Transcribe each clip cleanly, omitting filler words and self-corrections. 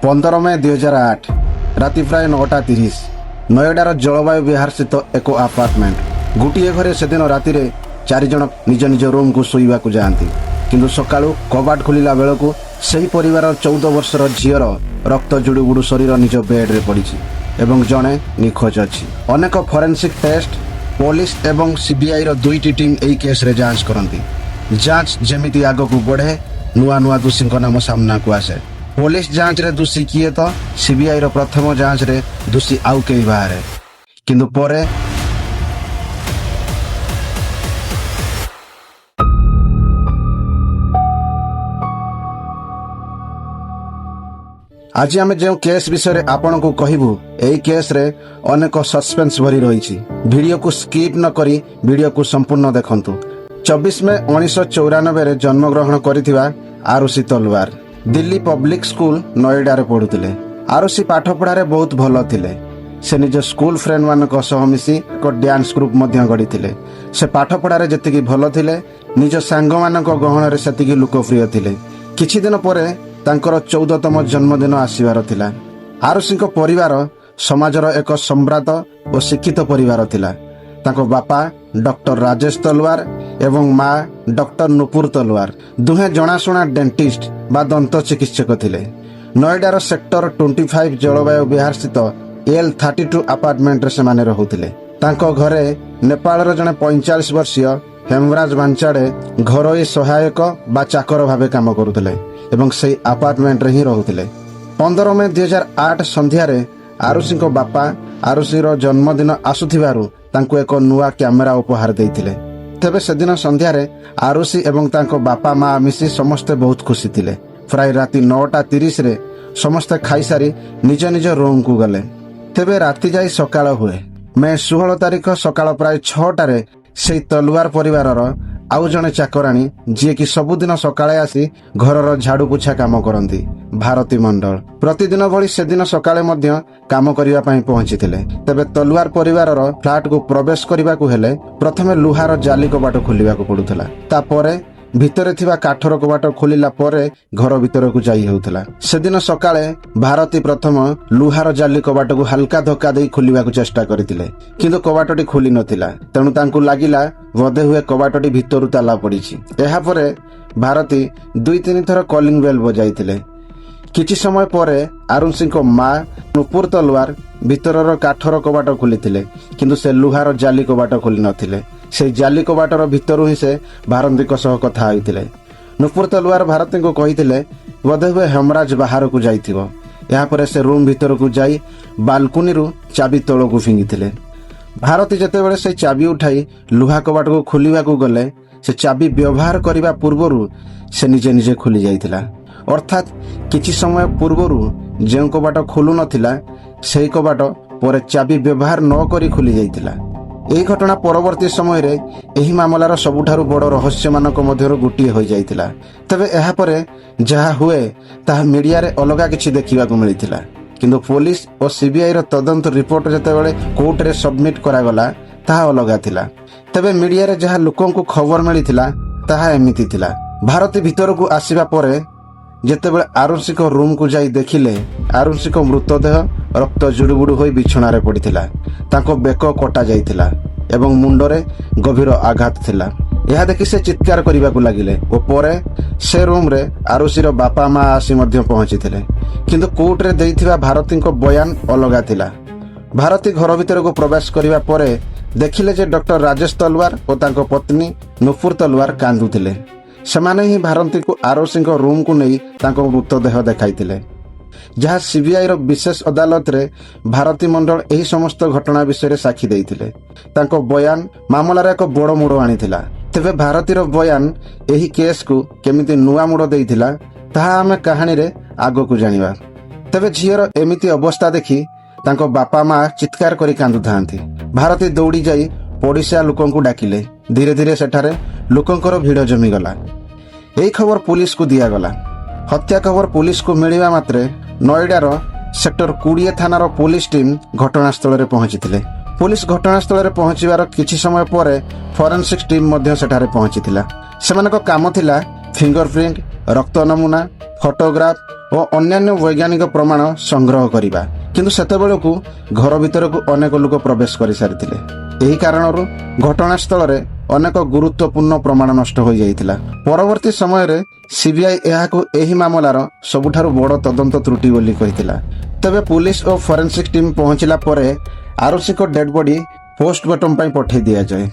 15 ମେ 2008 ରାତି ପ୍ରାୟ 9:30 ନୟଡାର ଜଳବାୟୁ ବିହାର ସ୍ଥିତ ଏକ ଆପାର୍ଟମେଣ୍ଟ। ଗୋଟିଏ ଘରେ ସେଦିନ ରାତିରେ 4 ଜଣ ନିଜ ନିଜ ରୁମ୍କୁ ଶୋଇବାକୁ ଯାଆନ୍ତି, କିନ୍ତୁ ସକାଳୁ କବାଟ ଖୋଲିଲା ବେଳକୁ ସେହି ପରିବାରର 14 ବର୍ଷର ଝିଅର ରକ୍ତ ଜୁଡୁବୁଡୁ ଶରୀର ନିଜ ବେଡ୍ରେ ପଡ଼ିଛି ଏବଂ ଜଣେ ନିଖୋଜ ଅଛି। ଅନେକ ଫରେନ୍ସିକ୍ ଟେଷ୍ଟ, ପୋଲିସ ଏବଂ ସିବିଆଇର 2ଟି ଟିମ୍ ଏହି କେସ୍ରେ ଯାଞ୍ଚ କରନ୍ତି। ଯାଞ୍ଚ ଯେମିତି ଆଗକୁ ବଢ଼େ, ନୂଆ ନୂଆ ଦୋଷୀଙ୍କ ନାମ ସାମ୍ନାକୁ ଆସେ। ପୋଲିସ ଯାଞ୍ଚରେ ଦୋଷୀ କିଏ ତ ସିବିଆଇର ପ୍ରଥମ ଯାଞ୍ଚରେ ଦୋଷୀ ଆଉ କେହି ବାହାରେ। କିନ୍ତୁ ପରେ ଆଜି ଆମେ ଯେଉଁ କେସ୍ ବିଷୟରେ ଆପଣଙ୍କୁ କହିବୁ, ଏହି କେସ୍ରେ ଅନେକ ସସ୍ପେନ୍ସ ଭରି ରହିଛି। ଭିଡ଼ିଓକୁ ସ୍କିପ୍ ନ କରି ଭିଡ଼ିଓକୁ ସମ୍ପୂର୍ଣ୍ଣ ଦେଖନ୍ତୁ। 24 ମେ 1994ରେ ଜନ୍ମଗ୍ରହଣ କରିଥିବା ଆରୁଷି ତଲୱାର ଦିଲ୍ଲୀ ପବ୍ଲିକ୍ ସ୍କୁଲ ନୟଡାରେ ପଢ଼ୁଥିଲେ। ଆରୁଷି ପାଠପଢ଼ାରେ ବହୁତ ଭଲ ଥିଲେ। ସେ ନିଜ ସ୍କୁଲ ଫ୍ରେଣ୍ଡମାନଙ୍କ ସହ ମିଶି ଏକ ଡ୍ୟାନ୍ସ ଗ୍ରୁପ୍ ମଧ୍ୟ ଗଢ଼ିଥିଲେ। ସେ ପାଠପଢ଼ାରେ ଯେତିକି ଭଲ ଥିଲେ, ନିଜ ସାଙ୍ଗମାନଙ୍କ ଗହଣରେ ସେତିକି ଲୋକପ୍ରିୟ ଥିଲେ। କିଛି ଦିନ ପରେ ତାଙ୍କର 14ତମ ଜନ୍ମଦିନ ଆସିବାର ଥିଲା। ଆରୁଷିଙ୍କ ପରିବାର ସମାଜର ଏକ ସମ୍ଭ୍ରାନ୍ତ ଓ ଶିକ୍ଷିତ ପରିବାର ଥିଲା। ତାଙ୍କ ବାପା ଡକ୍ଟର ରାଜେଶ ତଲୱାର ଏବଂ ମା ଡକ୍ଟର ନୁପୁର ତଲୱାର ଦୁହେଁ ଜଣାଶୁଣା ଡେଣ୍ଟିଷ୍ଟ ବା ଦନ୍ତ ଚିକିତ୍ସକ ଥିଲେ। ନୟଡାର ସେକ୍ଟର 25 ଜଳବାୟୁ ବିହାର ସ୍ଥିତ L32 ଆପାର୍ଟମେଣ୍ଟରେ ସେମାନେ ରହୁଥିଲେ। ତାଙ୍କ ଘରେ ନେପାଳର ଜଣେ 45 ବର୍ଷୀୟ ହେମରାଜ ବାଞ୍ଚାଡେ ଘରୋଇ ସହାୟକ ବା ଚାକର ଭାବେ କାମ କରୁଥିଲେ ଏବଂ ସେହି ଆପାର୍ଟମେଣ୍ଟରେ ହିଁ ରହୁଥିଲେ। 15 ମେ 2008 ସନ୍ଧ୍ୟାରେ ଆରୁଷିଙ୍କ ବାପା ଆରୁଷିର ଜନ୍ମଦିନ ଆସୁଥିବାରୁ ତାଙ୍କୁ ଏକ ନୂଆ କ୍ୟାମେରା ଉପହାର ଦେଇଥିଲେ। ତେବେ ସେଦିନ ସନ୍ଧ୍ୟାରେ ଆରୁଷି ଏବଂ ତାଙ୍କ ବାପା ମା ମିଶି ସମସ୍ତେ ବହୁତ ଖୁସି ଥିଲେ। ପ୍ରାୟ ରାତି 9:30ରେ ସମସ୍ତେ ଖାଇସାରି ନିଜ ନିଜ ରୁମ୍କୁ ଗଲେ। ତେବେ ରାତି ଯାଇ ସକାଳ ହୁଏ। ମେ 16 ତାରିଖ ସକାଳ ପ୍ରାୟ 6ଟାରେ ସେହି ତଲୱାର ପରିବାରର ଆଉ ଜଣେ ଚାକରାଣୀ, ଯିଏକି ସବୁଦିନ ସକାଳେ ଆସି ଘରର ଝାଡୁ ପୋଛା କାମ କରନ୍ତି, ଭାରତୀ ମଣ୍ଡଳ, ପ୍ରତିଦିନ ଭଳି ସେଦିନ ସକାଳେ ମଧ୍ୟ କାମ କରିବା ପାଇଁ ପହଞ୍ଚିଥିଲେ। ତେବେ ତଲୱାର ପରିବାରର ଫ୍ଲାଟକୁ ପ୍ରବେଶ କରିବାକୁ ହେଲେ ପ୍ରଥମେ ଲୁହାର ଜାଲି କବାଟ ଖୋଲିବାକୁ ପଡୁଥିଲା। ତାପରେ ଭିତରେ ଥିବା କାଠର କବାଟ ଖୋଲିଲା ପରେ ଘର ଭିତରକୁ ଯାଇ ହେଉଥିଲା। ସେଦିନ ସକାଳେ ଭାରତୀ ପ୍ରଥମ ଲୁହାର ଜାଲି କବାଟକୁ ହାଲକା ଧକ୍କା ଦେଇ ଖୋଲିବାକୁ ଚେଷ୍ଟା କରିଥିଲେ, କିନ୍ତୁ କବାଟଟି ଖୋଲି ନଥିଲା। ତେଣୁ ତାଙ୍କୁ ଲାଗିଲା ବୋଧେ ହୁଏ କବାଟଟି ଭିତରୁ ତାଲା ପଡ଼ିଛି। ଏହାପରେ ଭାରତୀ 2-3 ଥର କଲିଂ ବେଲ୍ ବଜାଇଥିଲେ। କିଛି ସମୟ ପରେ ଆରୁଷିଙ୍କ ମା ନୁପୁର ତଲୱାର ଭିତରର କାଠର କବାଟ ଖୋଲିଥିଲେ, କିନ୍ତୁ ସେ ଲୁହାର ଜାଲି କବାଟ ଖୋଲି ନଥିଲେ। ସେହି ଜାଲି କବାଟର ଭିତରୁ ହିଁ ସେ ଭାରତୀଙ୍କ ସହ କଥା ହୋଇଥିଲେ। ନୁପୁର ତଲୱାର ଭାରତୀଙ୍କୁ କହିଥିଲେ ବୋଧେ ହୁଏ ହେମରାଜ ବାହାରକୁ ଯାଇଥିବ। ଏହାପରେ ସେ ରୁମ୍ ଭିତରକୁ ଯାଇ ବାଲକୁନିରୁ ଚାବି ତଳକୁ ଫିଙ୍ଗିଥିଲେ। ଭାରତୀ ଯେତେବେଳେ ସେହି ଚାବି ଉଠାଇ ଲୁହା କବାଟକୁ ଖୋଲିବାକୁ ଗଲେ, ସେ ଚାବି ବ୍ୟବହାର କରିବା ପୂର୍ବରୁ ସେ ନିଜେ ନିଜେ ଖୋଲି ଯାଇଥିଲା। ଅର୍ଥାତ୍ କିଛି ସମୟ ପୂର୍ବରୁ ଯେଉଁ କବାଟ ଖୋଲୁ ନଥିଲା, ସେହି କବାଟ ପରେ ଚାବି ବ୍ୟବହାର ନ କରି ଖୋଲି ଯାଇଥିଲା। ଏହି ଘଟଣା ପରବର୍ତ୍ତୀ ସମୟରେ ଏହି ମାମଲାର ସବୁଠାରୁ ବଡ଼ ରହସ୍ୟମାନଙ୍କ ମଧ୍ୟରୁ ଗୋଟିଏ ହୋଇଯାଇଥିଲା। ତେବେ ଏହାପରେ ଯାହା ହୁଏ ତାହା ମିଡିଆରେ ଅଲଗା କିଛି ଦେଖିବାକୁ ମିଳିଥିଲା। କିନ୍ତୁ ପୋଲିସ ଓ ସିବିଆଇର ତଦନ୍ତ ରିପୋର୍ଟ ଯେତେବେଳେ କୋର୍ଟରେ ସବମିଟ୍ କରାଗଲା, ତାହା ଅଲଗା ଥିଲା। ତେବେ ମିଡିଆରେ ଯାହା ଲୋକଙ୍କୁ ଖବର ମିଳିଥିଲା ତାହା ଏମିତି ଥିଲା। ଭାରତୀ ଭିତରକୁ ଆସିବା ପରେ ଯେତେବେଳେ ଆରୁଷିଙ୍କ ରୁମ୍କୁ ଯାଇ ଦେଖିଲେ, ଆରୁଷିଙ୍କ ମୃତଦେହ ରକ୍ତ ଜୁଡୁବୁଡୁ ହୋଇ ବିଛଣାରେ ପଡ଼ିଥିଲା। ତାଙ୍କ ବେକ କଟା ଯାଇଥିଲା ଏବଂ ମୁଣ୍ଡରେ ଗଭୀର ଆଘାତ ଥିଲା। ଏହା ଦେଖି ସେ ଚିତ୍କାର କରିବାକୁ ଲାଗିଲେ ଓ ପରେ ସେ ରୁମ୍ରେ ଆରୁଷିର ବାପା ମା ଆସି ମଧ୍ୟ ପହଞ୍ଚିଥିଲେ। କିନ୍ତୁ କୋର୍ଟରେ ଦେଇଥିବା ଭାରତୀଙ୍କ ବୟାନ ଅଲଗା ଥିଲା। ଭାରତୀ ଘର ଭିତରକୁ ପ୍ରବେଶ କରିବା ପରେ ଦେଖିଲେ ଯେ ଡକ୍ଟର ରାଜେଶ ତଲୱାର ଓ ତାଙ୍କ ପତ୍ନୀ ନୁପୁର ତଲୱାର କାନ୍ଦୁଥିଲେ। ସେମାନେ ହିଁ ଭାରତୀଙ୍କୁ ଆରୁଷିଙ୍କ ରୁମ୍କୁ ନେଇ ତାଙ୍କ ମୃତଦେହ ଦେଖାଇଥିଲେ, ଯାହା ସିବିଆଇର ବିଶେଷ ଅଦାଲତରେ ଭାରତୀ ମଣ୍ଡଳ ଏହି ସମସ୍ତ ଘଟଣା ବିଷୟରେ ସାକ୍ଷୀ ଦେଇଥିଲେ। ତାଙ୍କ ବୟାନ ମାମଲାର ଏକ ବଡ଼ ମୋଡ଼ ଆଣିଥିଲା। ତେବେ ଭାରତୀର ବୟାନ ଏହି କେସ୍କୁ କେମିତି ନୂଆ ମୋଡ଼ ଦେଇଥିଲା, ତାହା ଆମେ କାହାଣୀରେ ଆଗକୁ ଜାଣିବା। ତେବେ ଝିଅର ଏମିତି ଅବସ୍ଥା ଦେଖି ତାଙ୍କ ବାପା ମା ଚିତ୍କାର କରି କାନ୍ଦୁଥାନ୍ତି। ଭାରତୀ ଦୌଡ଼ି ଯାଇ ପଡ଼ିଶା ଲୋକଙ୍କୁ ଡାକିଲେ। ଧୀରେ ଧୀରେ ସେଠାରେ ଲୋକଙ୍କର ଭିଡ଼ ଜମିଗଲା। ଏହି ଖବର ପୁଲିସକୁ ଦିଆଗଲା। ହତ୍ୟା ଖବର ପୁଲିସକୁ ମିଳିବା ମାତ୍ରେ ନୟଡାର ସେକ୍ଟର 20 ଥାନାର ପୁଲିସ ଟିମ୍ ଘଟଣାସ୍ଥଳରେ ପହଞ୍ଚିଥିଲେ। ପୁଲିସ ଘଟଣାସ୍ଥଳରେ ପହଞ୍ଚିବାର କିଛି ସମୟ ପରେ ଫରେନ୍ସିକ୍ ଟିମ୍ ମଧ୍ୟ ସେଠାରେ ପହଞ୍ଚିଥିଲା। ସେମାନଙ୍କ କାମ ଥିଲା ଫିଙ୍ଗରପ୍ରିଣ୍ଟ, ରକ୍ତ ନମୁନା, ଫଟୋଗ୍ରାଫ ଓ ଅନ୍ୟାନ୍ୟ ବୈଜ୍ଞାନିକ ପ୍ରମାଣ ସଂଗ୍ରହ କରିବା। କିନ୍ତୁ ସେତେବେଳକୁ ଘର ଭିତରକୁ ଅନେକ ଲୋକ ପ୍ରବେଶ କରିସାରିଥିଲେ। ଏହି କାରଣରୁ ଘଟଣାସ୍ଥଳରେ ଅନେକ ଗୁରୁତ୍ୱପୂର୍ଣ୍ଣ ପ୍ରମାଣ ନଷ୍ଟ ହୋଇଯାଇଥିଲା। ପରବର୍ତ୍ତୀ ସମୟରେ ସିବିଆଇ ଏହାକୁ ଏହି ମାମଲାର ସବୁଠାରୁ ବଡ଼ ତଦନ୍ତ ତ୍ରୁଟି ବୋଲି କହିଥିଲା। ତେବେ ପୁଲିସ ଓ ଫରେନ୍ସିକ୍ ଟିମ୍ ପହଞ୍ଚିଲା ପରେ ଆରୁଷିଙ୍କ ଡେଡ୍ ବଡି ପୋଷ୍ଟମର୍ଟମ ପାଇଁ ପଠାଇ ଦିଆଯାଏ।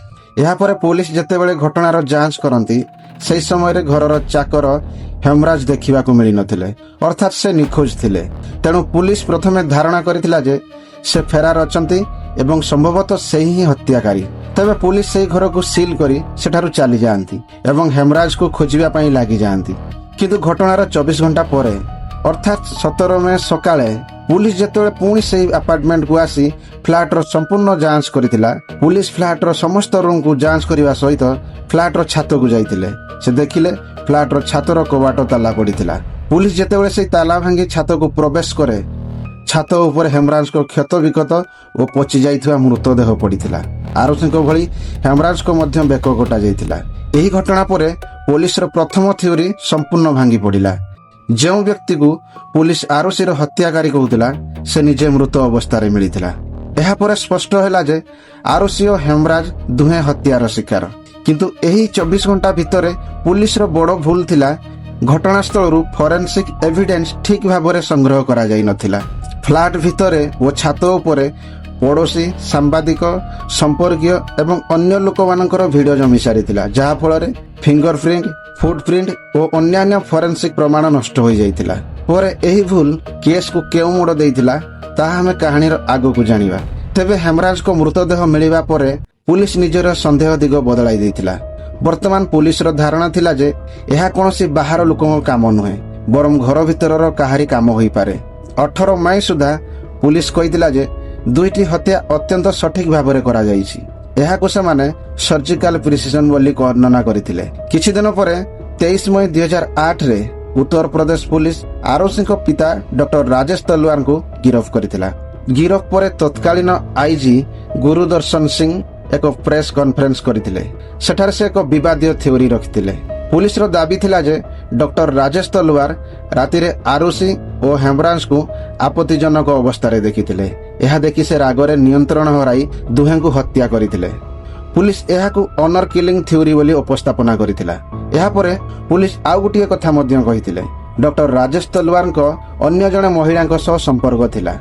ଏହାପରେ ପୁଲିସ ଯେତେବେଳେ ଘଟଣାର ଯାଞ୍ଚ କରନ୍ତି, ସେହି ସମୟରେ ଘରର ଚାକର ହେମରାଜ ଦେଖିବାକୁ ମିଳିନଥିଲେ, ଅର୍ଥାତ୍ ସେ ନିଖୋଜ ଥିଲେ। ତେଣୁ ପୁଲିସ ପ୍ରଥମେ ଧାରଣା କରିଥିଲା ଯେ ସେ ଫେରାର ଅଛନ୍ତି ଏବଂ ସମ୍ଭବତଃ ସେହି ହିଁ ହତ୍ୟାକାରୀ। ତେବେ ପୁଲିସ ସେହି ଘରକୁ ସିଲ୍ କରି ସେଠାରୁ ଚାଲିଯାଆନ୍ତି ଏବଂ ହେମରାଜକୁ ଖୋଜିବା ପାଇଁ ଲାଗିଯାଆନ୍ତି। କିନ୍ତୁ ଘଟଣାର 24 ଘଣ୍ଟା ପରେ ଅର୍ଥାତ୍ 17 ମେ ସକାଳେ ପୁଲିସ ଯେତେବେଳେ ପୁଣି ସେହି ଆପାର୍ଟମେଣ୍ଟକୁ ଆସି ଫ୍ଲାଟର ସମ୍ପୂର୍ଣ୍ଣ ଯାଞ୍ଚ କରିଥିଲା, ପୁଲିସ ଫ୍ଲାଟର ସମସ୍ତ ରୁମ୍କୁ ଯାଞ୍ଚ କରିବା ସହିତ ଫ୍ଲାଟର ଛାତକୁ ଯାଇଥିଲେ। ସେ ଦେଖିଲେ ଫ୍ଲାଟର ଛାତର କବାଟ ତାଲା ପଡ଼ିଥିଲା। ପୁଲିସ ଯେତେବେଳେ ସେହି ତାଲା ଭାଙ୍ଗି ଛାତକୁ ପ୍ରବେଶ କରେ, ଛାତ ଉପରେ ହେମରାଜଙ୍କ କ୍ଷତ ବିକ୍ଷତ ଓ ପଚି ଯାଇଥିବା ମୃତଦେହ ପଡ଼ିଥିଲା। ଆରୁଷିଙ୍କ ଭଳି ହେମରାଜଙ୍କ ମଧ୍ୟ ବେକ କଟା ଯାଇଥିଲା। ଏହି ଘଟଣା ପରେ ପୋଲିସର ପ୍ରଥମ ଥିଓରି ସମ୍ପୂର୍ଣ୍ଣ ଭାଙ୍ଗି ପଡ଼ିଲା। ଯେଉଁ ବ୍ୟକ୍ତିକୁ ପୁଲିସ ଆରୁଷିର ହତ୍ୟାକାରୀ କହୁଥିଲା, ସେ ନିଜେ ମୃତ ଅବସ୍ଥାରେ ମିଳିଥିଲା। ଏହାପରେ ସ୍ପଷ୍ଟ ହେଲା ଯେ ଆରୁଷି ଓ ହେମରାଜ ଦୁହେଁ ହତ୍ୟାର ଶିକାର। କିନ୍ତୁ ଏହି 24 ଘଣ୍ଟା ଭିତରେ ପୁଲିସର ବଡ଼ ଭୁଲ ଥିଲା, ଘଟଣାସ୍ଥଳରୁ ଫରେନ୍ସିକ୍ ଏଭିଡେନ୍ସ ଠିକ୍ ଭାବରେ ସଂଗ୍ରହ କରାଯାଇନଥିଲା। ଫ୍ଲାଟ ଭିତରେ ଓ ଛାତ ଉପରେ ପଡ଼ୋଶୀ, ସାମ୍ବାଦିକ, ସମ୍ପର୍କୀୟ ଏବଂ ଅନ୍ୟ ଲୋକମାନଙ୍କର ଭିଡିଓ ଜମି ସାରିଥିଲା, ଯାହାଫଳରେ ଫିଙ୍ଗରପ୍ରିଣ୍ଟ, ଫୁଟପ୍ରିଣ୍ଟ ଓ ଅନ୍ୟାନ୍ୟ ଫରେନ୍ସିକ୍ ପ୍ରମାଣ ନଷ୍ଟ ହୋଇଯାଇଥିଲା। ପରେ ଏହି ଭୁଲ କେସ୍କୁ କେଉଁ ମୋଡ଼ ଦେଇଥିଲା, ତାହା ଆମେ କାହାଣୀର ଆଗକୁ ଜାଣିବା। ତେବେ ହେମରାଜଙ୍କ ମୃତଦେହ ମିଳିବା ପରେ ପୁଲିସ ନିଜର ସନ୍ଦେହ ଦିଗ ବଦଳାଇ ଦେଇଥିଲା। ବର୍ତ୍ତମାନ ପୁଲିସର ଧାରଣା ଥିଲା ଯେ ଏହା କୌଣସି ବାହାର ଲୋକଙ୍କ କାମ ନୁହେଁ, ବରଂ ଘର ଭିତରର କାହାରି କାମ ହୋଇପାରେ। 18 ମେ ସୁଦ୍ଧା ପୁଲିସ କହିଥିଲା ଯେ ଦୁଇଟି ହତ୍ୟା ଅତ୍ୟନ୍ତ ସଠିକ୍ ଭାବରେ କରାଯାଇଛି। ଏହାକୁ ସେମାନେ ସର୍ଜିକାଲ ପ୍ରିସିଜନ ବୋଲି ବର୍ଣ୍ଣନା କରିଥିଲେ। କିଛି ଦିନ ପରେ 23 ମେ 2008ରେ ଉତ୍ତରପ୍ରଦେଶ ପୁଲିସ ଆରୁଷିଙ୍କ ପିତା ଡକ୍ଟର ରାଜେଶ ତଲୱାରଙ୍କୁ ଗିରଫ କରିଥିଲା। ଗିରଫ ପରେ ତତ୍କାଳୀନ ଆଇଜି ଗୁରୁଦର୍ଶନ ସିଂ ଏକ ପ୍ରେସ୍ କନଫରେନ୍ସ କରିଥିଲେ। ସେଠାରେ ସେ ଏକ ବିବାଦୀୟ ଥିଓରି ରଖିଥିଲେ। ପୁଲିସର ଦାବି ଥିଲା ଯେ ଡକ୍ଟର ରାଜେଶ ତଲୱାର ରାତିରେ ଆରୁଷି ଓ ହେମରାଜଙ୍କୁ ଆପତ୍ତିଜନକ ଅବସ୍ଥାରେ ଦେଖିଥିଲେ। ଏହା ଦେଖି ସେ ରାଗରେ ନିୟନ୍ତ୍ରଣ ହରାଇ ଦୁହେଁଙ୍କୁ ହତ୍ୟା କରିଥିଲେ। ପୁଲିସ ଏହାକୁ ଅନର କିଲିଂ ଥିଓରି ବୋଲି ଉପସ୍ଥାପନା କରିଥିଲା। ଏହାପରେ ପୁଲିସ ଆଉ ଗୋଟିଏ କଥା ମଧ୍ୟ କହିଥିଲେ, ଡକ୍ଟର ରାଜେଶ ତଲୱାରଙ୍କ ଅନ୍ୟ ଜଣେ ମହିଳାଙ୍କ ସହ ସମ୍ପର୍କ ଥିଲା।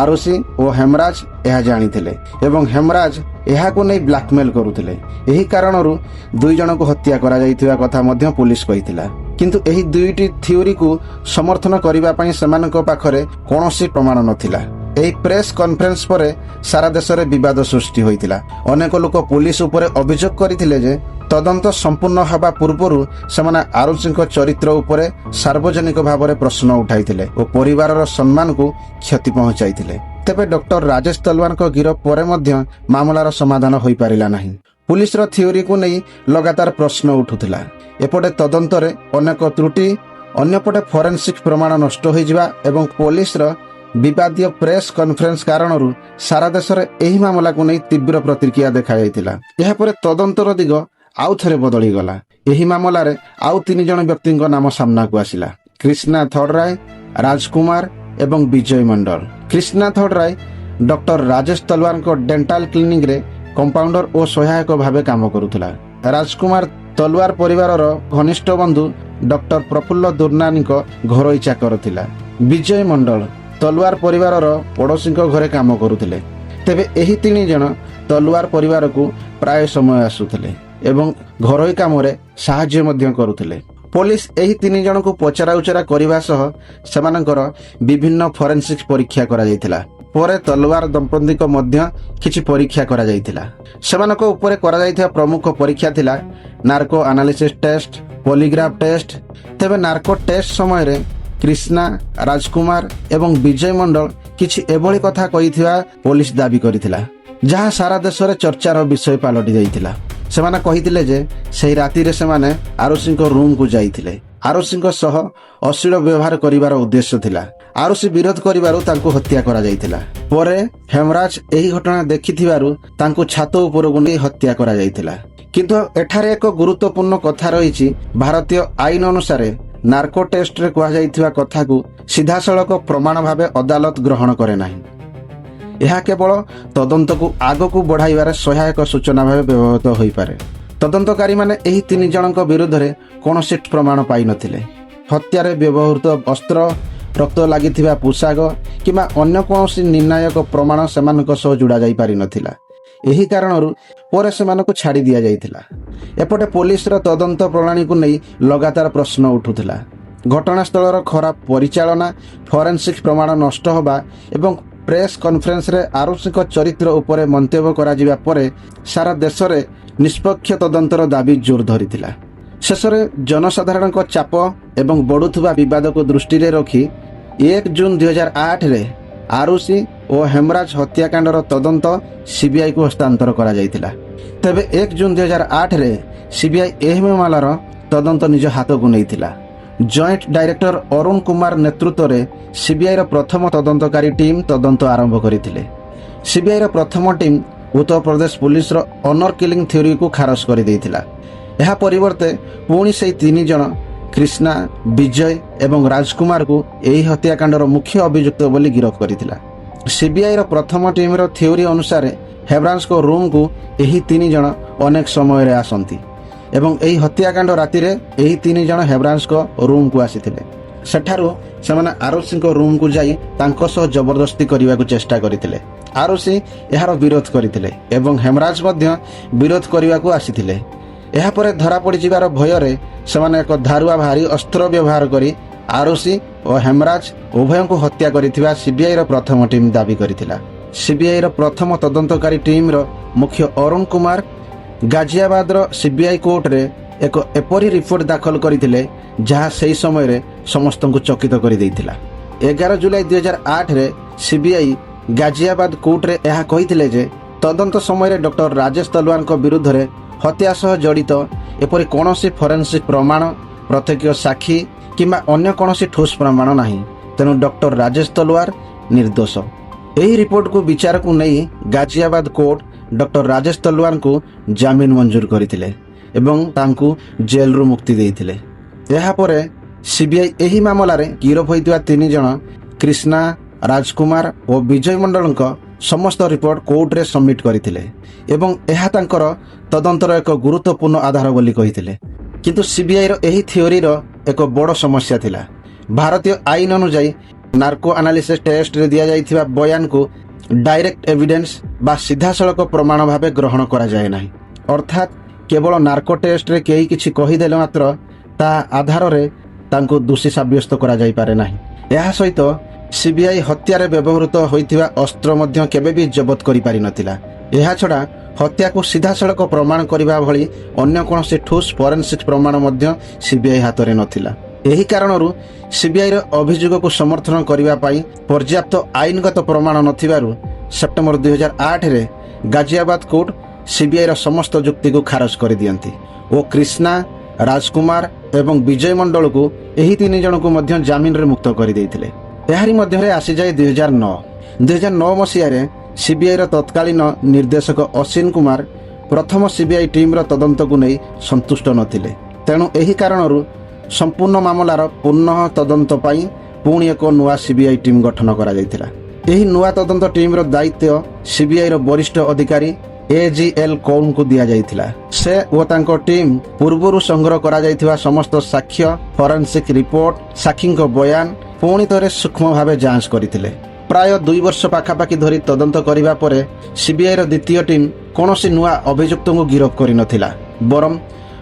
ଆରୁଷି ଓ ହେମରାଜ ଏହା ଜାଣିଥିଲେ ଏବଂ ହେମରାଜ ଏହାକୁ ନେଇ ବ୍ଲାକମେଲ କରୁଥିଲେ। ଏହି କାରଣରୁ ଦୁଇ ଜଣଙ୍କୁ ହତ୍ୟା କରାଯାଇଥିବା କଥା ମଧ୍ୟ ପୁଲିସ କହିଥିଲା। କିନ୍ତୁ ଏହି ଦୁଇଟି ଥିଓରିକୁ ସମର୍ଥନ କରିବା ପାଇଁ ସେମାନଙ୍କ ପାଖରେ କୌଣସି ପ୍ରମାଣ ନଥିଲା। ଏହି ପ୍ରେସ୍ କନଫରେନ୍ସ ପରେ ସାରା ଦେଶରେ ବିବାଦ ସୃଷ୍ଟି ହୋଇଥିଲା। ଅନେକ ଲୋକ ପୁଲିସ ଉପରେ ଅଭିଯୋଗ କରିଥିଲେ ଯେ ତଦନ୍ତ ସମ୍ପୂର୍ଣ୍ଣ ହେବା ପୂର୍ବରୁ ସେମାନେ ଆରୁଷିଙ୍କ ଚରିତ୍ର ଉପରେ ସାର୍ବଜନିକ ଭାବରେ ପ୍ରଶ୍ନ ଉଠାଇଥିଲେ ଓ ପରିବାରର ସମ୍ମାନକୁ କ୍ଷତି ପହଞ୍ଚାଇଥିଲେ। ତେବେ ଡକ୍ଟର ରାଜେଶ ତଲୱାରଙ୍କ ଗିରଫ ପରେ ମଧ୍ୟ ମାମଲାର ସମାଧାନ ହୋଇପାରିଲା ନାହିଁ। ପୁଲିସର ଥିଓରିକୁ ନେଇ ଲଗାତାର ପ୍ରଶ୍ନ ଉଠୁଥିଲା। ଏପଟେ ତଦନ୍ତରେ ଅନେକ ତ୍ରୁଟି, ଅନ୍ୟପଟେ ଫରେନ୍ସିକ୍ ପ୍ରମାଣ ନଷ୍ଟ ହୋଇଯିବା ଏବଂ ପୋଲିସର ବିବାଦୀୟ ପ୍ରେସ୍ କନଫରେନ୍ସ କାରଣରୁ ସାରା ଦେଶରେ ଏହି ମାମଲାକୁ ନେଇ ତୀବ୍ର ପ୍ରତିକ୍ରିୟା ଦେଖାଯାଇଥିଲା। ଏହାପରେ ତଦନ୍ତର ଦିଗ ଆଉ ଥରେ ବଦଳିଗଲା। ଏହି ମାମଲାରେ ଆଉ 3 ଜଣ ବ୍ୟକ୍ତିଙ୍କ ନାମ ସାମ୍ନାକୁ ଆସିଲା, କ୍ରିଷ୍ଣା ଥଡରାୟ, ରାଜକୁମାର ଏବଂ ବିଜୟ ମଣ୍ଡଳ। କ୍ରିଷ୍ଣା ଥଡରାୟ ଡକ୍ଟର ରାଜେଶ ତଲୱାରଙ୍କ ଡେଣ୍ଟାଲ କ୍ଲିନିକରେ କମ୍ପାଉଣ୍ଡର ଓ ସହାୟକ ଭାବେ କାମ କରୁଥିଲା। ରାଜକୁମାର ତଲୱାର ପରିବାରର ଘନିଷ୍ଠ ବନ୍ଧୁ ଡକ୍ଟର ପ୍ରଫୁଲ୍ଲ ଦୁର୍ନାନୀଙ୍କ ଘରୋଇ ଚାକର ଥିଲା। ବିଜୟ ମଣ୍ଡଳ ତଲୱାର ପରିବାରର ପଡ଼ୋଶୀଙ୍କ ଘରେ କାମ କରୁଥିଲେ। ତେବେ ଏହି 3 ଜଣ ତଲୱାର ପରିବାରକୁ ପ୍ରାୟ ସମୟ ଆସୁଥିଲେ ଏବଂ ଘରୋଇ କାମରେ ସାହାଯ୍ୟ ମଧ୍ୟ କରୁଥିଲେ। ପୋଲିସ ଏହି 3 ଜଣଙ୍କୁ ପଚରାଉଚରା କରିବା ସହ ସେମାନଙ୍କର ବିଭିନ୍ନ ଫରେନ୍ସିକ୍ ପରୀକ୍ଷା କରାଯାଇଥିଲା। ପରେ ତଲୱାର ଦମ୍ପତିଙ୍କ ମଧ୍ୟ କିଛି ପରୀକ୍ଷା କରାଯାଇଥିଲା। ସେମାନଙ୍କ ଉପରେ କରାଯାଇଥିବା ପ୍ରମୁଖ ପରୀକ୍ଷା ଥିଲା narco analysis test, polygraph test. ତେବେ ନାର୍କୋ ଟେଷ୍ଟ ସମୟରେ କ୍ରିଷ୍ଣା, ରାଜକୁମାର ଏବଂ ବିଜୟ ମଣ୍ଡଳ କିଛି ଏଭଳି କଥା କହିଥିବା ପୋଲିସ ଦାବି କରିଥିଲା, ଯାହା ସାରା ଦେଶରେ ଚର୍ଚ୍ଚାର ବିଷୟ ପାଲଟି ଯାଇଥିଲା। ସେମାନେ କହିଥିଲେ ଯେ ସେହି ରାତିରେ ସେମାନେ ଆରୁଷିଙ୍କ ରୁମ୍କୁ ଯାଇଥିଲେ। ଆରୁଷିଙ୍କ ସହ ଅଶ୍ଳୀଳ ବ୍ୟବହାର କରିବାର ଉଦ୍ଦେଶ୍ୟ ଥିଲା। ଆରୁଷି ବିରୋଧ କରିବାରୁ ତାଙ୍କୁ ହତ୍ୟା କରାଯାଇଥିଲା। ପରେ ହେମରାଜ ଏହି ଘଟଣା ଦେଖିଥିବାରୁ ତାଙ୍କୁ ଛାତ ଉପରକୁ ନେଇ ହତ୍ୟା କରାଯାଇଥିଲା। କିନ୍ତୁ ଏଠାରେ ଏକ ଗୁରୁତ୍ୱପୂର୍ଣ୍ଣ କଥା ରହିଛି। ଭାରତୀୟ ଆଇନ ଅନୁସାରେ ନାର୍କୋ ଟେଷ୍ଟରେ କୁହାଯାଇଥିବା କଥାକୁ ସିଧାସଳଖ ପ୍ରମାଣ ଭାବେ ଅଦାଲତ ଗ୍ରହଣ କରେ ନାହିଁ। ଏହା କେବଳ ତଦନ୍ତକୁ ଆଗକୁ ବଢ଼ାଇବାରେ ସହାୟକ ସୂଚନା ଭାବେ ବ୍ୟବହୃତ ହୋଇପାରେ। ତଦନ୍ତକାରୀମାନେ ଏହି 3 ଜଣଙ୍କ ବିରୁଦ୍ଧରେ କୌଣସି ପ୍ରମାଣ ପାଇନଥିଲେ। ହତ୍ୟାରେ ବ୍ୟବହୃତ ଅସ୍ତ୍ର, ରକ୍ତ ଲାଗିଥିବା ପୋଷାକ କିମ୍ବା ଅନ୍ୟ କୌଣସି ନିର୍ଣ୍ଣାୟକ ପ୍ରମାଣ ସେମାନଙ୍କ ସହ ଯୋଡ଼ା ଯାଇପାରିନଥିଲା। ଏହି କାରଣରୁ ପରେ ସେମାନଙ୍କୁ ଛାଡ଼ି ଦିଆଯାଇଥିଲା। ଏପଟେ ପୋଲିସର ତଦନ୍ତ ପ୍ରଣାଳୀକୁ ନେଇ ଲଗାତାର ପ୍ରଶ୍ନ ଉଠୁଥିଲା। ଘଟଣାସ୍ଥଳର ଖରାପ ପରିଚାଳନା, ଫରେନ୍ସିକ୍ ପ୍ରମାଣ ନଷ୍ଟ ହେବା ଏବଂ ପ୍ରେସ୍ କନଫରେନ୍ସରେ ଆରୁଷିଙ୍କ ଚରିତ୍ର ଉପରେ ମନ୍ତବ୍ୟ କରାଯିବା ପରେ ସାରା ଦେଶରେ ନିଷ୍ପକ୍ଷ ତଦନ୍ତର ଦାବି ଜୋର ଧରିଥିଲା। ଶେଷରେ ଜନସାଧାରଣଙ୍କ ଚାପ ଏବଂ ବଢ଼ୁଥିବା ବିବାଦକୁ ଦୃଷ୍ଟିରେ ରଖି 1 ଜୁନ୍ 2008ରେ ଆରୁଷି ଓ ହେମରାଜ ହତ୍ୟାକାଣ୍ଡର ତଦନ୍ତ ସିବିଆଇକୁ ହସ୍ତାନ୍ତର କରାଯାଇଥିଲା। ତେବେ 1 ଜୁନ୍ 2008ରେ ସିବିଆଇ ଏହି ମାମଲାର ତଦନ୍ତ ନିଜ ହାତକୁ ନେଇଥିଲା। ଜଏଣ୍ଟ ଡାଇରେକ୍ଟର ଅରୁଣ କୁମାର ନେତୃତ୍ୱରେ ସିବିଆଇର ପ୍ରଥମ ତଦନ୍ତକାରୀ ଟିମ୍ ତଦନ୍ତ ଆରମ୍ଭ କରିଥିଲେ। ସିବିଆଇର ପ୍ରଥମ ଟିମ୍ ଉତ୍ତରପ୍ରଦେଶ ପୁଲିସର ଅନର କିଲିଂ ଥିଓରିକୁ ଖାରଜ କରିଦେଇଥିଲା। ଏହା ପରିବର୍ତ୍ତେ ପୁଣି ସେହି 3 ଜଣ କ୍ରିଷ୍ଣା, ବିଜୟ ଏବଂ ରାଜକୁମାରକୁ ଏହି ହତ୍ୟାକାଣ୍ଡର ମୁଖ୍ୟ ଅଭିଯୁକ୍ତ ବୋଲି ଗିରଫ କରିଥିଲା। ସିବିଆଇର ପ୍ରଥମ ଟିମ୍ର ଥିଓରି ଅନୁସାରେ ହେବ୍ରାନ୍ସଙ୍କ ରୁମ୍କୁ ଏହି 3 ଜଣ ଅନେକ ସମୟରେ ଆସନ୍ତି ଏବଂ ଏହି ହତ୍ୟାକାଣ୍ଡ ରାତିରେ ଏହି 3 ଜଣ ହେବ୍ରାନ୍ସଙ୍କ ରୁମ୍କୁ ଆସିଥିଲେ। ସେଠାରୁ ସେମାନେ ଆରୁଷିଙ୍କ ରୁମ୍କୁ ଯାଇ ତାଙ୍କ ସହ ଜବରଦସ୍ତି କରିବାକୁ ଚେଷ୍ଟା କରିଥିଲେ। ଆରୁଷି ଏହାର ବିରୋଧ କରିଥିଲେ ଏବଂ ହେମରାଜ ମଧ୍ୟ ବିରୋଧ କରିବାକୁ ଆସିଥିଲେ। ଏହାପରେ ଧରାପଡ଼ିଯିବାର ଭୟରେ ସେମାନେ ଏକ ଧାରୁଆ ଭାରୀ ଅସ୍ତ୍ର ବ୍ୟବହାର କରି ଆରୁଷି ଓ ହେମରାଜ ଉଭୟଙ୍କୁ ହତ୍ୟା କରିଥିବା ସିବିଆଇର ପ୍ରଥମ ଟିମ୍ ଦାବି କରିଥିଲା। ସିବିଆଇର ପ୍ରଥମ ତଦନ୍ତକାରୀ ଟିମ୍ର ମୁଖ୍ୟ ଅରୁଣ କୁମାର ଗାଜିଆବାଦର ସିବିଆଇ କୋର୍ଟରେ ଏକ ଏପରି ରିପୋର୍ଟ ଦାଖଲ କରିଥିଲେ ଯାହା ସେହି ସମୟରେ ସମସ୍ତଙ୍କୁ ଚକିତ କରିଦେଇଥିଲା। 11 ଜୁଲାଇ 2008ରେ ସିବିଆଇ ଗାଜିଆବାଦ କୋର୍ଟରେ ଏହା କହିଥିଲେ ଯେ ତଦନ୍ତ ସମୟରେ ଡକ୍ଟର ରାଜେଶ ତଲୱାରଙ୍କ ବିରୁଦ୍ଧରେ ହତ୍ୟା ସହ ଜଡ଼ିତ ଏପରି କୌଣସି ଫରେନ୍ସିକ୍ ପ୍ରମାଣ, ପ୍ରତ୍ୟକ୍ଷ ସାକ୍ଷୀ କିମ୍ବା ଅନ୍ୟ କୌଣସି ଠୋସ୍ ପ୍ରମାଣ ନାହିଁ। ତେଣୁ ଡକ୍ଟର ରାଜେଶ ତଲୱାର ନିର୍ଦ୍ଦୋଷ। ଏହି ରିପୋର୍ଟକୁ ବିଚାରକୁ ନେଇ ଗାଜିଆବାଦ କୋର୍ଟ ଡକ୍ଟର ରାଜେଶ ତଲୱାରଙ୍କୁ ଜାମିନ ମଞ୍ଜୁର କରିଥିଲେ ଏବଂ ତାଙ୍କୁ ଜେଲରୁ ମୁକ୍ତି ଦେଇଥିଲେ। ଏହାପରେ ସିବିଆଇ ଏହି ମାମଲାରେ ଗିରଫ ହୋଇଥିବା 3 ଜଣ କ୍ରିଷ୍ଣା, ରାଜକୁମାର ଓ ବିଜୟ ମଣ୍ଡଳଙ୍କ ସମସ୍ତ ରିପୋର୍ଟ କୋର୍ଟରେ ସବମିଟ୍ କରିଥିଲେ ଏବଂ ଏହା ତାଙ୍କର ତଦନ୍ତର ଏକ ଗୁରୁତ୍ୱପୂର୍ଣ୍ଣ ଆଧାର ବୋଲି କହିଥିଲେ। କିନ୍ତୁ ସିବିଆଇର ଏହି ଥିଓରିର ଏକ ବଡ଼ ସମସ୍ୟା ଥିଲା। ଭାରତୀୟ ଆଇନ ଅନୁଯାୟୀ ନାର୍କୋ ଆନାଲିସିସ୍ ଟେଷ୍ଟରେ ଦିଆଯାଇଥିବା ବୟାନକୁ ଡାଇରେକ୍ଟ ଏଭିଡେନ୍ସ ବା ସିଧାସଳଖ ପ୍ରମାଣ ଭାବେ ଗ୍ରହଣ କରାଯାଏ ନାହିଁ। ଅର୍ଥାତ୍ କେବଳ ନାର୍କୋ ଟେଷ୍ଟରେ କେହି କିଛି କହିଦେଲେ ମାତ୍ର ତାହା ଆଧାରରେ ତାଙ୍କୁ ଦୋଷୀ ସାବ୍ୟସ୍ତ କରାଯାଇପାରେ ନାହିଁ। ଏହା ସହିତ ସିବିଆଇ ହତ୍ୟାରେ ବ୍ୟବହୃତ ହୋଇଥିବା ଅସ୍ତ୍ର ମଧ୍ୟ କେବେ ବି ଜବତ କରିପାରିନଥିଲା। ଏହାଛଡ଼ା ହତ୍ୟାକୁ ସିଧାସଳଖ ପ୍ରମାଣ କରିବା ଭଳି ଅନ୍ୟ କୌଣସି ଠୋସ୍ ଫରେନ୍ସିକ୍ ପ୍ରମାଣ ମଧ୍ୟ ସିବିଆଇ ହାତରେ ନଥିଲା। ଏହି କାରଣରୁ ସିବିଆଇର ଅଭିଯୋଗକୁ ସମର୍ଥନ କରିବା ପାଇଁ ପର୍ଯ୍ୟାପ୍ତ ଆଇନଗତ ପ୍ରମାଣ ନଥିବାରୁ ସେପ୍ଟେମ୍ବର 2008ରେ ଗାଜିଆବାଦ କୋର୍ଟ ସିବିଆଇର ସମସ୍ତ ଯୁକ୍ତିକୁ ଖାରଜ କରିଦିଅନ୍ତି ଓ କ୍ରିଷ୍ଣା, ରାଜକୁମାର ଏବଂ ବିଜୟ ମଣ୍ଡଳକୁ ଏହି 3 ଜଣଙ୍କୁ ମଧ୍ୟ ଜାମିନରେ ମୁକ୍ତ କରିଦେଇଥିଲେ। ଏହାରି ମଧ୍ୟରେ ଆସିଯାଏ 2009 ମସିହାରେ ସିବିଆଇର ତତ୍କାଳୀନ ନିର୍ଦ୍ଦେଶକ ଅଶ୍ୱିନ କୁମାର ପ୍ରଥମ ସିବିଆଇ ଟିମ୍ର ତଦନ୍ତକୁ ନେଇ ସନ୍ତୁଷ୍ଟ ନଥିଲେ। ତେଣୁ ଏହି କାରଣରୁ ସମ୍ପୂର୍ଣ୍ଣ ମାମଲାର ପୁନଃ ତଦନ୍ତ ପାଇଁ ପୁଣି ଏକ ନୂଆ ସିବିଆଇ ଟିମ୍ ଗଠନ କରାଯାଇଥିଲା। ଏହି ନୂଆ ତଦନ୍ତ ଟିମ୍ର ଦାୟିତ୍ୱ ସିବିଆଇର ବରିଷ୍ଠ ଅଧିକାରୀ AGL କୌରଙ୍କୁ ଦିଆଯାଇଥିଲା। ସେ ଓ ତାଙ୍କ ଟିମ୍ ପୂର୍ବରୁ ସଂଗ୍ରହ କରାଯାଇଥିବା ସମସ୍ତ ସାକ୍ଷ୍ୟ, ଫରେନ୍ସିକ୍ ରିପୋର୍ଟ, ସାକ୍ଷୀଙ୍କ ବୟାନ ପୁଣି ଥରେ ସୂକ୍ଷ୍ମ ଭାବେ ଯାଞ୍ଚ କରିଥିଲେ। ପ୍ରାୟ 2 ବର୍ଷ ପାଖାପାଖି ଧରି ତଦନ୍ତ କରିବା ପରେ ସିବିଆଇର ଦ୍ୱିତୀୟ ଟିମ୍ କୌଣସି ନୂଆ ଅଭିଯୁକ୍ତଙ୍କୁ ଗିରଫ କରିନଥିଲା। ବରଂ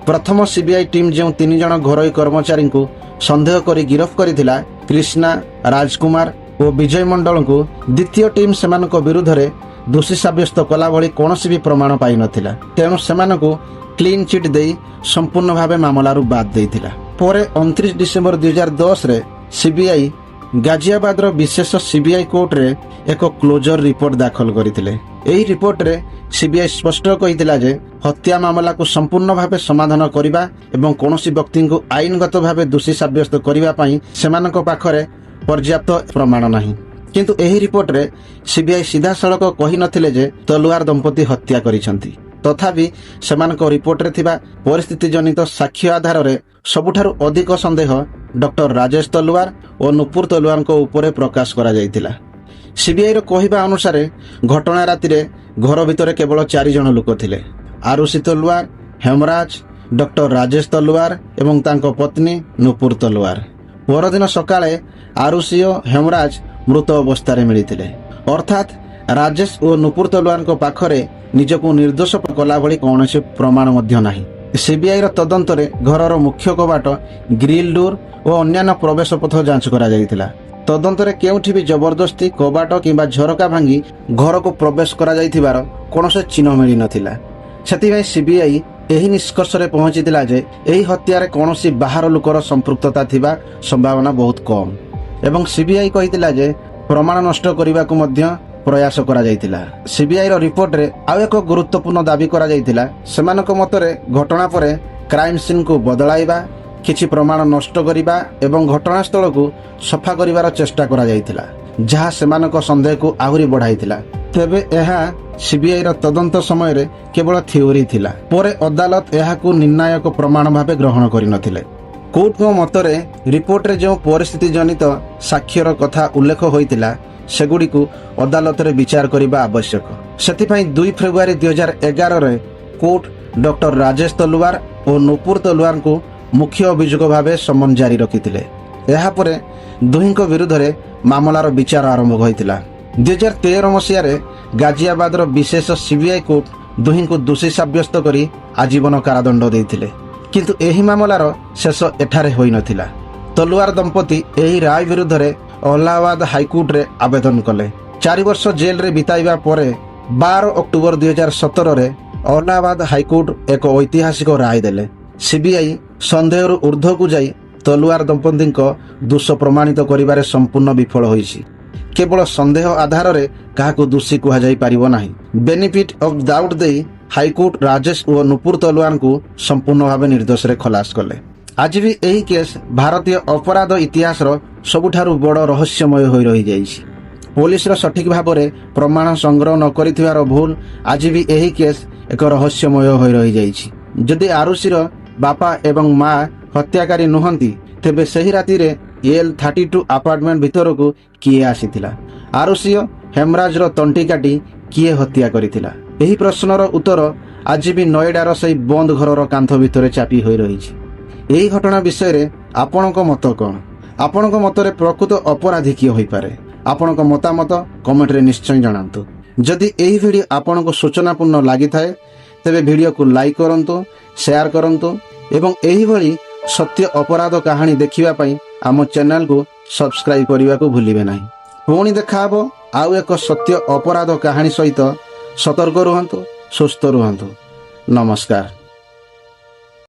ପ୍ରଥମ ସିବିଆଇ ଟିମ୍ ଯେଉଁ 3 ଜଣ ଘରୋଇ କର୍ମଚାରୀଙ୍କୁ ସନ୍ଦେହ କରି ଗିରଫ କରିଥିଲା, କ୍ରିଷ୍ଣା, ରାଜକୁମାର ଓ ବିଜୟ ମଣ୍ଡଳଙ୍କୁ, ଦ୍ୱିତୀୟ ଟିମ୍ ସେମାନଙ୍କ ବିରୁଦ୍ଧରେ ଦୋଷୀ ସାବ୍ୟସ୍ତ କଲା ଭଳି କୌଣସି ବି ପ୍ରମାଣ ପାଇନଥିଲା। ତେଣୁ ସେମାନଙ୍କୁ କ୍ଲିନ୍ ଚିଟ୍ ଦେଇ ସମ୍ପୂର୍ଣ୍ଣ ଭାବେ ମାମଲାରୁ ବାଦ୍ ଦେଇଥିଲା। ପରେ 29 ଡିସେମ୍ବର 2010ରେ ସିବିଆଇ ଗାଜିଆବାଦର ବିଶେଷ ସିବିଆଇ କୋର୍ଟରେ ଏକ କ୍ଲୋଜର ରିପୋର୍ଟ ଦାଖଲ କରିଥିଲେ। ଏହି ରିପୋର୍ଟରେ ସିବିଆଇ ସ୍ପଷ୍ଟ କହିଥିଲା ଯେ ହତ୍ୟା ମାମଲାକୁ ସମ୍ପୂର୍ଣ୍ଣ ଭାବେ ସମାଧାନ କରିବା ଏବଂ କୌଣସି ବ୍ୟକ୍ତିଙ୍କୁ ଆଇନଗତ ଭାବେ ଦୋଷୀ ସାବ୍ୟସ୍ତ କରିବା ପାଇଁ ସେମାନଙ୍କ ପାଖରେ ପର୍ଯ୍ୟାପ୍ତ ପ୍ରମାଣ ନାହିଁ। କିନ୍ତୁ ଏହି ରିପୋର୍ଟରେ ସିବିଆଇ ସିଧାସଳଖ କହିନଥିଲେ ଯେ ତଲୱାର ଦମ୍ପତି ହତ୍ୟା କରିଛନ୍ତି। ତଥାପି ସେମାନଙ୍କ ରିପୋର୍ଟରେ ଥିବା ପରିସ୍ଥିତି ଜନିତ ସାକ୍ଷ୍ୟ ଆଧାରରେ ସବୁଠାରୁ ଅଧିକ ସନ୍ଦେହ ଡକ୍ଟର ରାଜେଶ ତଲୱାର ଓ ନୁପୁର ତଲୱାରଙ୍କ ଉପରେ ପ୍ରକାଶ କରାଯାଇଥିଲା। ସିବିଆଇର କହିବା ଅନୁସାରେ ଘଟଣା ରାତିରେ ଘର ଭିତରେ କେବଳ 4 ଜଣ ଲୋକ ଥିଲେ। ଆରୁଷି ତଲୱାର, ହେମରାଜ, ଡକ୍ଟର ରାଜେଶ ତଲୱାର ଏବଂ ତାଙ୍କ ପତ୍ନୀ ନୁପୁର ତଲୱାର। ପରଦିନ ସକାଳେ ଆରୁଷି ଓ ହେମରାଜ ମୃତ ଅବସ୍ଥାରେ ମିଳିଥିଲେ। ଅର୍ଥାତ୍ ରାଜେଶ ଓ ନୁପୁର ତଲୱାରଙ୍କ ପାଖରେ ନିଜକୁ ନିର୍ଦ୍ଦୋଷ କଲା ଭଳି କୌଣସି ପ୍ରମାଣ ମଧ୍ୟ ନାହିଁ। ସିବିଆଇର ତଦନ୍ତରେ ଘରର ମୁଖ୍ୟ କବାଟ, ଗ୍ରିଲ୍ ଡୋର୍ ଓ ଅନ୍ୟାନ୍ୟ ପ୍ରବେଶ ପଥ ଯାଞ୍ଚ କରାଯାଇଥିଲା। ତଦନ୍ତରେ କେଉଁଠି ବି ଜବରଦସ୍ତି କବାଟ କିମ୍ବା ଝରକା ଭାଙ୍ଗି ଘରକୁ ପ୍ରବେଶ କରାଯାଇଥିବାର କୌଣସି ଚିହ୍ନ ମିଳିନଥିଲା। ସେଥିପାଇଁ ସିବିଆଇ ଏହି ନିଷ୍କର୍ଷରେ ପହଞ୍ଚିଥିଲା ଯେ ଏହି ହତ୍ୟାରେ କୌଣସି ବାହାର ଲୋକର ସମ୍ପୃକ୍ତତା ଥିବା ସମ୍ଭାବନା ବହୁତ କମ୍ ଏବଂ ସିବିଆଇ କହିଥିଲା ଯେ ପ୍ରମାଣ ନଷ୍ଟ କରିବାକୁ ମଧ୍ୟ ପ୍ରୟାସ କରାଯାଇଥିଲା। ସିବିଆଇର ରିପୋର୍ଟରେ ଆଉ ଏକ ଗୁରୁତ୍ୱପୂର୍ଣ୍ଣ ଦାବି କରାଯାଇଥିଲା। ସେମାନଙ୍କ ମତରେ ଘଟଣା ପରେ କ୍ରାଇମ୍ ସିନ୍କୁ ବଦଳାଇବା, କିଛି ପ୍ରମାଣ ନଷ୍ଟ କରିବା ଏବଂ ଘଟଣାସ୍ଥଳକୁ ସଫା କରିବାର ଚେଷ୍ଟା କରାଯାଇଥିଲା, ଯାହା ସେମାନଙ୍କ ସନ୍ଦେହକୁ ଆହୁରି ବଢ଼ାଇଥିଲା। ତେବେ ଏହା ସିବିଆଇର ତଦନ୍ତ ସମୟରେ କେବଳ ଥିଓରି ଥିଲା। ପରେ ଅଦାଲତ ଏହାକୁ ନିର୍ଣ୍ଣାୟକ ପ୍ରମାଣ ଭାବେ ଗ୍ରହଣ କରିନଥିଲେ। କୋର୍ଟଙ୍କ ମତରେ ରିପୋର୍ଟରେ ଯେଉଁ ପରିସ୍ଥିତି ଜନିତ ସାକ୍ଷ୍ୟର କଥା ଉଲ୍ଲେଖ ହୋଇଥିଲା ସେଗୁଡ଼ିକୁ ଅଦାଲତରେ ବିଚାର କରିବା ଆବଶ୍ୟକ। ସେଥିପାଇଁ 2 ଫେବୃଆରୀ 2011ରେ କୋର୍ଟ ଡକ୍ଟର ରାଜେଶ ତଲୱାର ଓ ନୁପୁର ତଲୱାରଙ୍କୁ ମୁଖ୍ୟ ଅଭିଯୋଗ ଭାବେ ସମନ ଜାରି ରଖିଥିଲେ। ଏହାପରେ ଦୁହିଁଙ୍କ ବିରୁଦ୍ଧରେ ମାମଲାର ବିଚାର ଆରମ୍ଭ ହୋଇଥିଲା। 2013 ମସିହାରେ ଗାଜିଆବାଦର ବିଶେଷ ସିବିଆଇ କୋର୍ଟ ଦୁହିଁଙ୍କୁ ଦୋଷୀ ସାବ୍ୟସ୍ତ କରି ଆଜୀବନ କାରାଦଣ୍ଡ ଦେଇଥିଲେ। କିନ୍ତୁ ଏହି ମାମଲାର ଶେଷ ଏଠାରେ ହୋଇନଥିଲା। ତଲୱାର ଦମ୍ପତି ଏହି ରାୟ ବିରୁଦ୍ଧରେ ଅଲାହାବାଦ ହାଇକୋର୍ଟରେ ଆବେଦନ କଲେ। 4 ବର୍ଷ ଜେଲରେ ବିତାଇବା ପରେ 12 ଅକ୍ଟୋବର 2017ରେ ଅଲାହାବାଦ ହାଇକୋର୍ଟ ଏକ ଐତିହାସିକ ରାୟ ଦେଲେ। ସିବିଆଇ ସନ୍ଦେହରୁ ଉର୍ଦ୍ଧ୍ୱକୁ ଯାଇ ତଲୱାର ଦମ୍ପତିଙ୍କ ଦୋଷ ପ୍ରମାଣିତ କରିବାରେ ସମ୍ପୂର୍ଣ୍ଣ ବିଫଳ ହୋଇଛି। କେବଳ ସନ୍ଦେହ ଆଧାରରେ କାହାକୁ ଦୋଷୀ କୁହାଯାଇ ପାରିବ ନାହିଁ। ବେନିଫିଟ୍ ଅଫ୍ ଡାଉଟ୍ ଦେଇ ହାଇକୋର୍ଟ ରାଜେଶ ଓ ନୁପୁର ତଲୱାରଙ୍କୁ ସମ୍ପୂର୍ଣ୍ଣ ଭାବେ ନିର୍ଦ୍ଦୋଷରେ ଖଲାସ କଲେ। ଆଜି ବି ଏହି କେସ୍ ଭାରତୀୟ ଅପରାଧ ଇତିହାସର ସବୁଠାରୁ ବଡ଼ ରହସ୍ୟମୟ ହୋଇ ରହିଯାଇଛି। ପୋଲିସର ସଠିକ୍ ଭାବରେ ପ୍ରମାଣ ସଂଗ୍ରହ ନ କରିଥିବାର ଭୁଲ ଆଜି ବି ଏହି କେସ୍ ଏକ ରହସ୍ୟମୟ ହୋଇ ରହିଯାଇଛି। ଯଦି ଆରୁଷିର ବାପା ଏବଂ ମା ହତ୍ୟାକାରୀ ନୁହନ୍ତି, ତେବେ ସେହି ରାତିରେ L32 ଆପାର୍ଟମେଣ୍ଟ ଭିତରକୁ କିଏ ଆସିଥିଲା? ଆରୁଷି ଓ ହେମରାଜର ତଣ୍ଟି କାଟି କିଏ ହତ୍ୟା କରିଥିଲା? ଏହି ପ୍ରଶ୍ନର ଉତ୍ତର ଆଜି ବି ନଏଡାର ସେହି ବନ୍ଦ ଘରର କାନ୍ଥ ଭିତରେ ଚାପି ହୋଇ ରହିଛି। ଏହି ଘଟଣା ବିଷୟରେ ଆପଣଙ୍କ ମତ କ'ଣ? ଆପଣଙ୍କ ମତରେ ପ୍ରକୃତ ଅପରାଧୀ କିଏ ହୋଇପାରେ? ଆପଣଙ୍କ ମତାମତ କମେଣ୍ଟରେ ନିଶ୍ଚୟ ଜଣାନ୍ତୁ। ଯଦି ଏହି ଭିଡ଼ିଓ ଆପଣଙ୍କୁ ସୂଚନାପୂର୍ଣ୍ଣ ଲାଗିଥାଏ ତେବେ ଭିଡ଼ିଓକୁ ଲାଇକ୍ କରନ୍ତୁ, ସେୟାର କରନ୍ତୁ ଏବଂ ଏହିଭଳି ସତ୍ୟ ଅପରାଧ କାହାଣୀ ଦେଖିବା ପାଇଁ ଆମ ଚ୍ୟାନେଲକୁ ସବସ୍କ୍ରାଇବ୍ କରିବାକୁ ଭୁଲିବେ ନାହିଁ। ପୁଣି ଦେଖାହେବ ଆଉ ଏକ ସତ୍ୟ ଅପରାଧ କାହାଣୀ ସହିତ। ସତର୍କ ରୁହନ୍ତୁ, ସୁସ୍ଥ ରୁହନ୍ତୁ। ନମସ୍କାର।